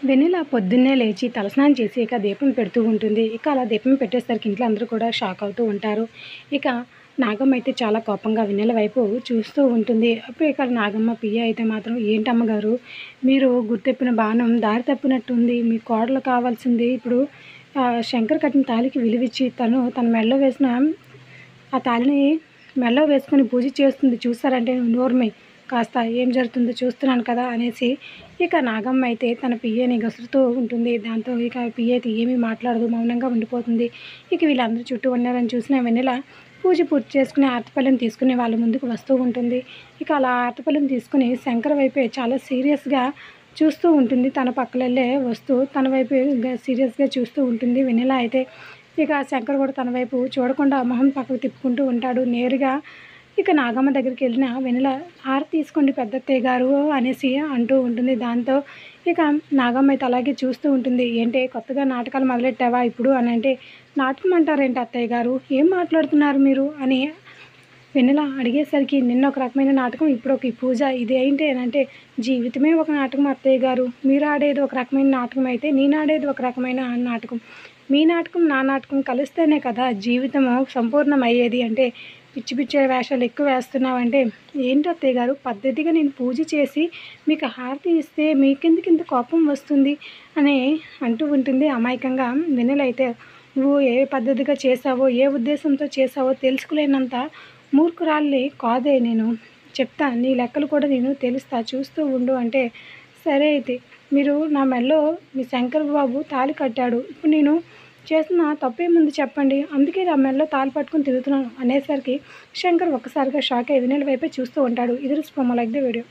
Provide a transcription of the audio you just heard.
వెన్నెల పొద్దున్నే లేచి తలస్నానం చేసి ఇక దీపం పెడుతూ ఉంటుంది. ఇక అలా దీపం పెట్టేసరికి ఇంట్లో అందరూ కూడా షాక్ అవుతూ ఉంటారు. ఇక నాగమ్మ అయితే చాలా కోపంగా వెన్నెల వైపు చూస్తూ ఉంటుంది. అప్పుడు ఇక్కడ నాగమ్మ పియ్య అయితే మాత్రం, ఏంటమ్మగారు మీరు గుర్తెప్పిన బాణం దారి తప్పినట్టుంది. మీ కోడలు కావాల్సింది ఇప్పుడు శంకర్ కట్టిన తాళికి విలువిచ్చి తన మెడలో వేసిన ఆ తాళిని మెడలో వేసుకొని పూజ చేస్తుంది. చూస్తారంటే నోర్మి కాస్త ఏం జరుగుతుందో చూస్తున్నాను కదా అనేసి ఇక నాగమ్మ అయితే తన పియ్యని గసురుతూ ఉంటుంది. దాంతో ఇక పియ్య అయితే ఏమీ మాట్లాడదు, మౌనంగా ఉండిపోతుంది. ఇక వీళ్ళందరూ చుట్టూ ఉన్నారని చూసిన వెన్నెల పూజ పూర్తి చేసుకుని ఆర్తపల్లిని తీసుకుని వాళ్ళ ముందుకు వస్తూ ఉంటుంది. ఇక అలా ఆర్తపల్లిని తీసుకుని శంకర్ వైపే చాలా సీరియస్గా చూస్తూ ఉంటుంది. తన పక్కలెళ్ళే వస్తూ తన వైపు సీరియస్గా చూస్తూ ఉంటుంది వెన్నెల అయితే. ఇక శంకర్ కూడా తన వైపు చూడకుండా మొహం పక్కకు తిప్పుకుంటూ ఉంటాడు. నేరుగా ఇక నాగమ్మ దగ్గరికి వెళ్ళిన వెన్నెల, హారతి తీసుకోండి పెద్దత్తయ్య గారు అనేసి అంటూ ఉంటుంది. దాంతో ఇక నాగమ్మ అయితే అలాగే చూస్తూ ఉంటుంది. ఏంటి కొత్తగా నాటకాలు మొదలెట్టావా ఇప్పుడు అని అంటే, నాటకం అంటారేంటి అత్తయ్య గారు, ఏం మాట్లాడుతున్నారు మీరు అని వెన్నెల అడిగేసరికి, నిన్న ఒక రకమైన నాటకం, ఇప్పుడు ఒక పూజ, ఇది ఏంటి అని అంటే, జీవితమే ఒక నాటకం అత్తయ్య గారు. మీరు ఆడేది ఒక రకమైన నాటకం అయితే నేను ఆడేది ఒక రకమైన నాటకం. మీ నాటకం నా నాటకం కలిస్తేనే కదా జీవితము సంపూర్ణం అయ్యేది. అంటే పిచ్చి పిచ్చి వేషాలు ఎక్కువ వేస్తున్నావంటే, ఏంటి అత్తయ్య గారు, పద్ధతిగా నేను పూజ చేసి మీకు హారతి ఇస్తే మీకెందుకు ఇంత కోపం వస్తుంది అని అంటూ ఉంటుంది అమాయకంగా వెన్నెల అయితే. నువ్వు ఏ పద్ధతిగా చేసావో, ఏ ఉద్దేశంతో చేసావో తెలుసుకోలేనంత మూర్ఖురాల్ని కాదే నేను. చెప్తా, నీ లెక్కలు కూడా నేను తెలుస్తా, చూస్తూ ఉండు అంటే, సరే అయితే మీరు నా మెడలో మీ శంకర్ బాబు తాళి కట్టాడు, ఇప్పుడు నేను చేసిన తప్పేముంది చెప్పండి, అందుకే నా మెడలో తాళి పట్టుకుని తిరుగుతున్నాను అనేసరికి శంకర్ ఒక్కసారిగా షాక్ అయ్యి వెన్నెల వైపే చూస్తూ ఉంటాడు. ఇది లైక్ ద వీడియో.